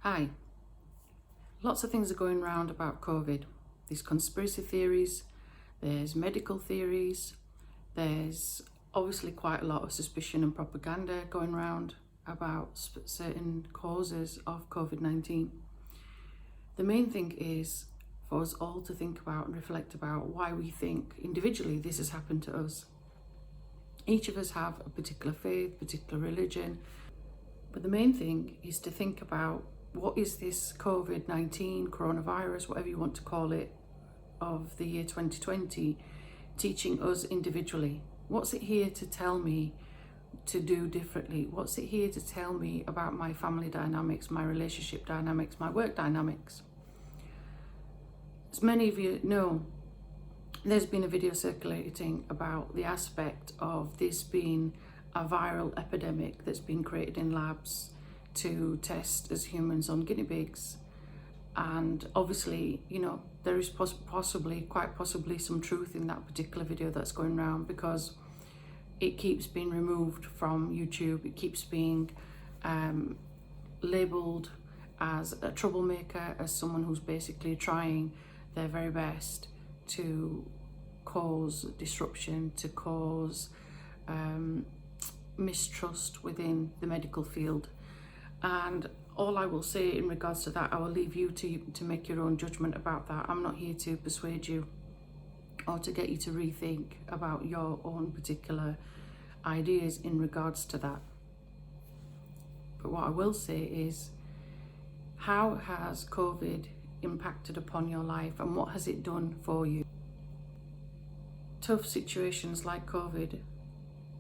Hi. Lots of things are going around about COVID. There's conspiracy theories, there's medical theories, there's obviously quite a lot of suspicion and propaganda going around about certain causes of COVID-19. The main thing is for us all to think about and reflect about why we think individually this has happened to us. Each of us have a particular faith, particular religion, but the main thing is to think about what is this COVID-19, coronavirus, whatever you want to call it, of the year 2020, teaching us individually? What's it here to tell me to do differently? What's it here to tell me about my family dynamics, my relationship dynamics, my work dynamics? As many of you know, there's been a video circulating about the aspect of this being a viral epidemic that's been created in labs to test as humans on guinea pigs. And obviously, there is quite possibly some truth in that particular video that's going around, because it keeps being removed from YouTube. It keeps being labeled as a troublemaker, as someone who's basically trying their very best to cause disruption, to cause mistrust within the medical field. And all I will say in regards to that, I will leave you to make your own judgment about that. I'm not here to persuade you or to get you to rethink about your own particular ideas in regards to that. But what I will say is, how has COVID impacted upon your life, and what has it done for you? Tough situations like COVID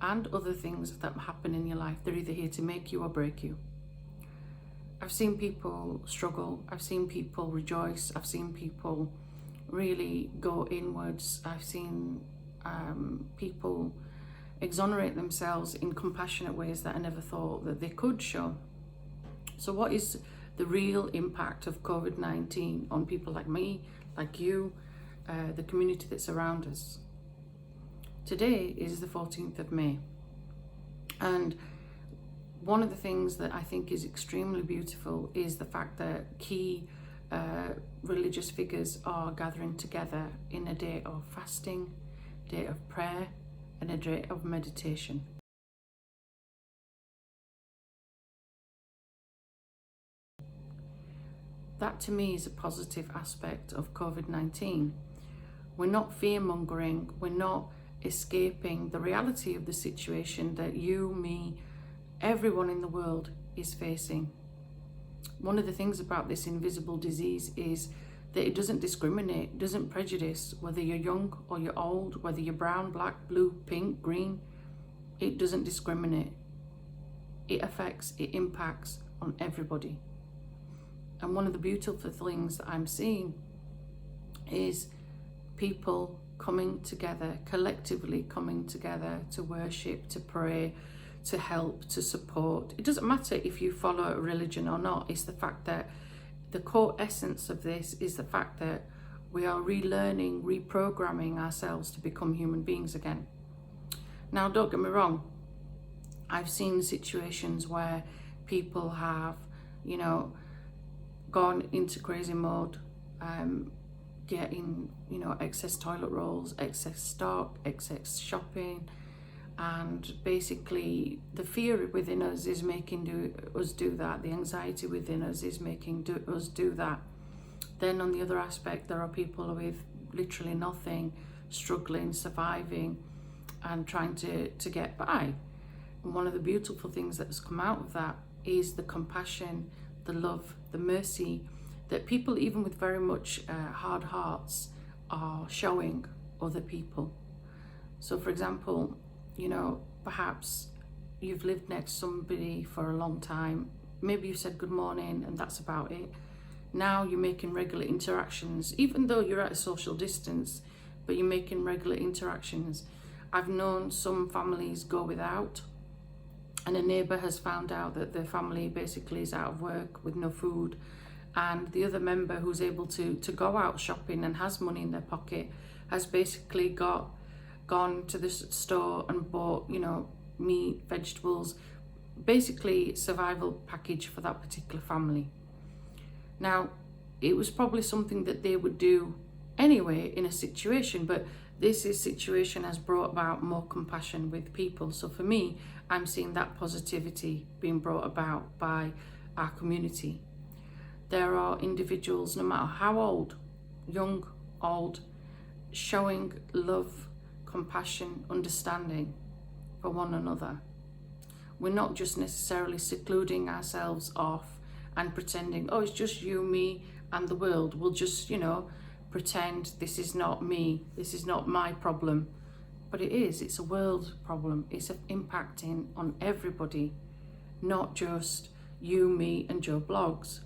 and other things that happen in your life, they're either here to make you or break you. I've seen people struggle, I've seen people rejoice, I've seen people really go inwards, I've seen people exonerate themselves in compassionate ways that I never thought that they could show. So what is the real impact of COVID-19 on people like me, like you, the community that's around us? Today is the 14th of May, and one of the things that I think is extremely beautiful is the fact that key religious figures are gathering together in a day of fasting, day of prayer, and a day of meditation. That to me is a positive aspect of COVID-19. We're not fear-mongering, we're not escaping the reality of the situation that you, me, everyone in the world is facing. One of the things about this invisible disease is that it doesn't discriminate, doesn't prejudice whether you're young or you're old, whether you're brown, black, blue, pink, green. It doesn't discriminate. It affects, it impacts on everybody. And one of the beautiful things that I'm seeing is people coming together, collectively coming together to worship, to pray, to help, to support. It doesn't matter if you follow a religion or not. It's the fact that the core essence of this is the fact that we are relearning, reprogramming ourselves to become human beings again. Now, don't get me wrong. I've seen situations where people have, gone into crazy mode, getting, excess toilet rolls, excess stock, excess shopping, and basically the fear within us is making us do that. The anxiety within us is making us do that. Then on the other aspect, there are people with literally nothing, struggling, surviving, and trying to get by. And one of the beautiful things that's come out of that is the compassion, the love, the mercy that people, even with very much hard hearts, are showing other people. So for example, perhaps you've lived next to somebody for a long time. Maybe you've said good morning and that's about it. Now you're making regular interactions, even though you're at a social distance, but you're making regular interactions. I've known some families go without, and a neighbour has found out that their family basically is out of work with no food, and the other member who's able to go out shopping and has money in their pocket has basically gone to the store and bought, meat, vegetables, basically survival package for that particular family. Now, it was probably something that they would do anyway in a situation, but this situation has brought about more compassion with people. So for me, I'm seeing that positivity being brought about by our community. There are individuals, no matter how old, young, old, showing love, compassion, understanding for one another. We're not just necessarily secluding ourselves off and pretending, oh, it's just you, me, and the world. We'll just, pretend this is not me, this is not my problem. But it is, it's a world problem. It's impacting on everybody, not just you, me, and Joe Blogs.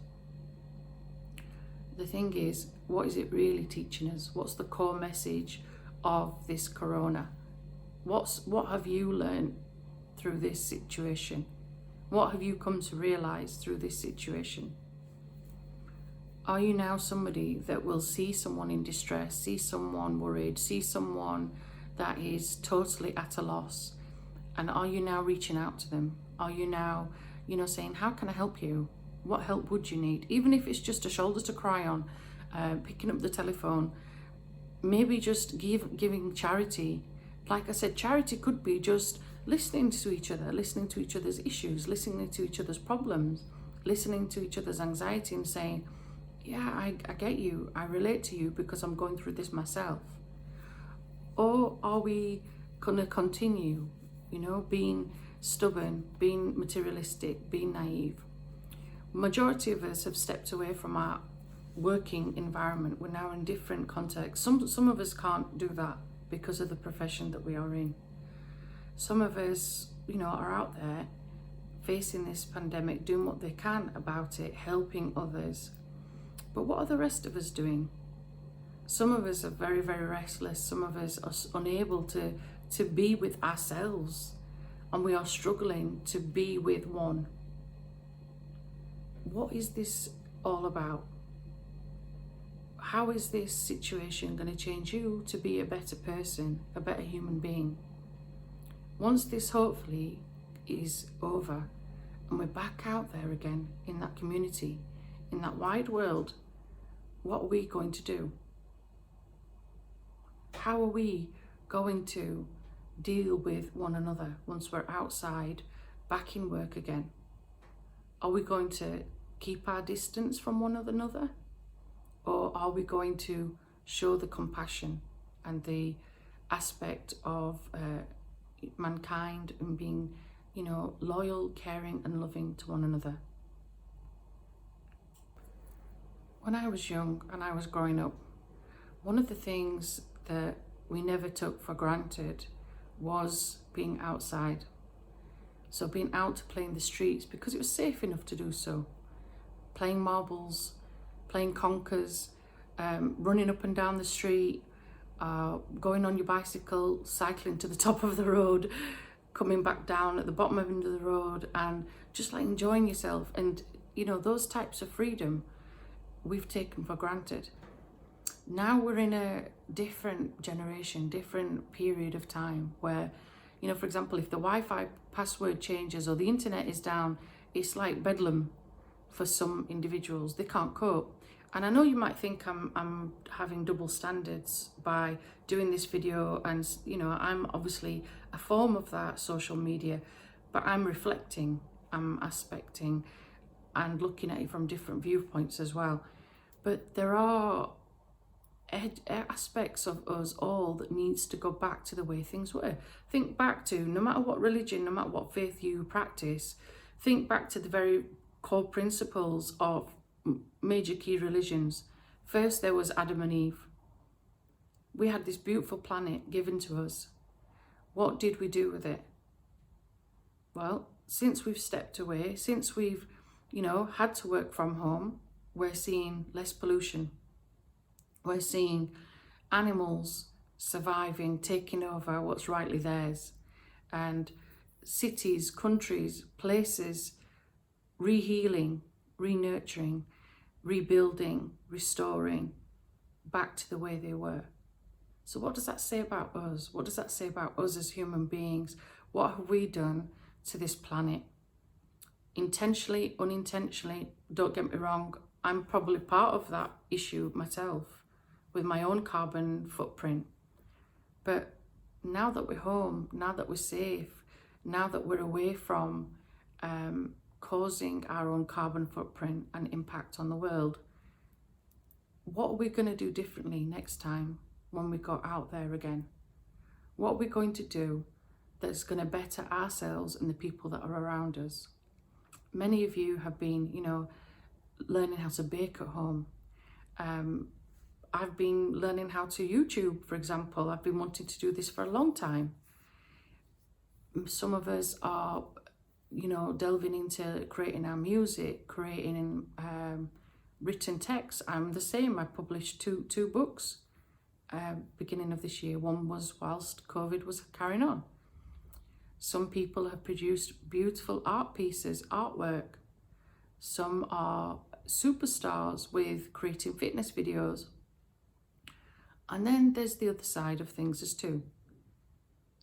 The thing is, what is it really teaching us? What's the core message of this corona? What have you learned through this situation? What have you come to realize through this situation? Are you now somebody that will see someone in distress, see someone worried, see someone that is totally at a loss, and are you now reaching out to them? Are you now, saying, how can I help you? What help would you need? Even if it's just a shoulder to cry on, picking up the telephone, maybe just giving charity. Like I said, charity could be just listening to each other, listening to each other's issues, listening to each other's problems, listening to each other's anxiety and saying, yeah, I get you, I relate to you because I'm going through this myself. Or are we going to continue, being stubborn, being materialistic, being naive? Majority of us have stepped away from our working environment. We're now in different contexts. Some of us can't do that because of the profession that we are in. Some of us, are out there facing this pandemic, doing what they can about it, helping others. But what are the rest of us doing? Some of us are very, very restless. Some of us are unable to be with ourselves, and we are struggling to be with one. What is this all about? How is this situation going to change you to be a better person, a better human being? Once this hopefully is over and we're back out there again in that community, in that wide world, what are we going to do? How are we going to deal with one another once we're outside, back in work again? Are we going to keep our distance from one another? Or are we going to show the compassion and the aspect of mankind and being, loyal, caring and loving to one another? When I was young and I was growing up, one of the things that we never took for granted was being outside. So being out to play in the streets because it was safe enough to do so. Playing marbles, playing conkers, running up and down the street, going on your bicycle, cycling to the top of the road, coming back down at the bottom of the road, and just like enjoying yourself. And those types of freedom we've taken for granted. Now we're in a different generation, different period of time where, for example, if the Wi-Fi password changes or the internet is down, it's like bedlam for some individuals. They can't cope. And I know you might think I'm having double standards by doing this video, and I'm obviously a form of that social media, but I'm reflecting, I'm aspecting and looking at it from different viewpoints as well. But there are aspects of us all that needs to go back to the way things were. Think back to, no matter what religion, no matter what faith you practice, think back to the very core principles of major key religions. First, there was Adam and Eve. We had this beautiful planet given to us. What did we do with it? Well, since we've stepped away, since we've, had to work from home, we're seeing less pollution. We're seeing animals surviving, taking over what's rightly theirs, and cities, countries, places re-healing, re-nurturing, rebuilding, restoring back to the way they were. So what does that say about us? What does that say about us as human beings? What have we done to this planet? Intentionally, unintentionally, don't get me wrong, I'm probably part of that issue myself with my own carbon footprint. But now that we're home, now that we're safe, now that we're away from causing our own carbon footprint and impact on the world, what are we going to do differently next time when we go out there again? What are we going to do that's going to better ourselves and the people that are around us? Many of you have been, learning how to bake at home. I've been learning how to YouTube, for example. I've been wanting to do this for a long time. Some of us are, delving into creating our music, creating written text. I'm the same. I published two books beginning of this year. One was whilst COVID was carrying on. Some people have produced beautiful art pieces, artwork. Some are superstars with creating fitness videos. And then there's the other side of things as too.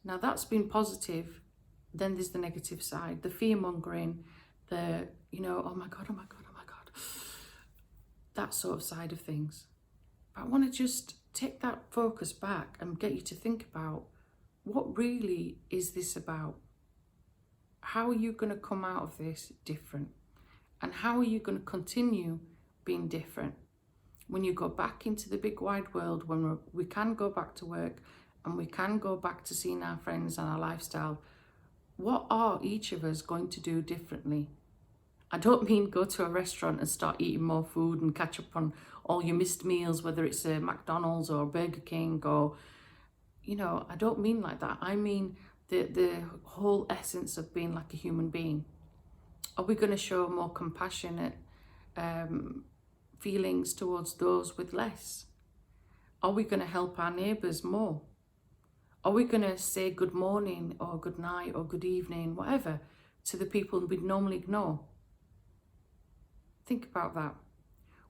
Now that's been positive. Then there's the negative side, the fear mongering, the, oh my God. That sort of side of things. But I want to just take that focus back and get you to think about, what really is this about? How are you going to come out of this different? And how are you going to continue being different when you go back into the big wide world, when we can go back to work and we can go back to seeing our friends and our lifestyle? What are each of us going to do differently? I don't mean go to a restaurant and start eating more food and catch up on all your missed meals, whether it's a McDonald's or Burger King or, I don't mean like that. I mean the whole essence of being like a human being. Are we going to show more compassionate feelings towards those with less? Are we going to help our neighbours more? Are we going to say good morning or good night or good evening, whatever, to the people we'd normally ignore? Think about that.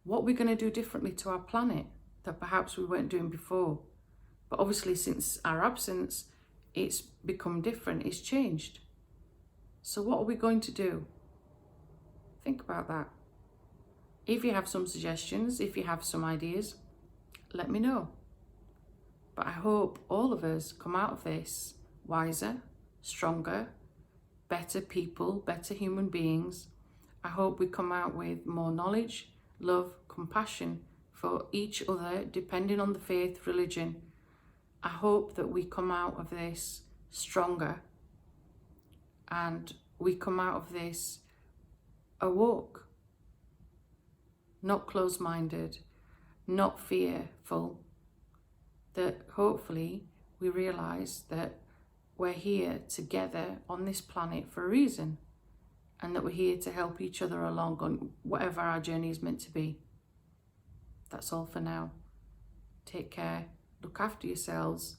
What are we going to do differently to our planet that perhaps we weren't doing before? But obviously since our absence, it's become different, it's changed. So what are we going to do? Think about that. If you have some suggestions, if you have some ideas, let me know. But I hope all of us come out of this wiser, stronger, better people, better human beings. I hope we come out with more knowledge, love, compassion for each other, depending on the faith, religion. I hope that we come out of this stronger and we come out of this awoke, not closed-minded, not fearful, that hopefully we realise that we're here together on this planet for a reason, and that we're here to help each other along on whatever our journey is meant to be. That's all for now. Take care, look after yourselves,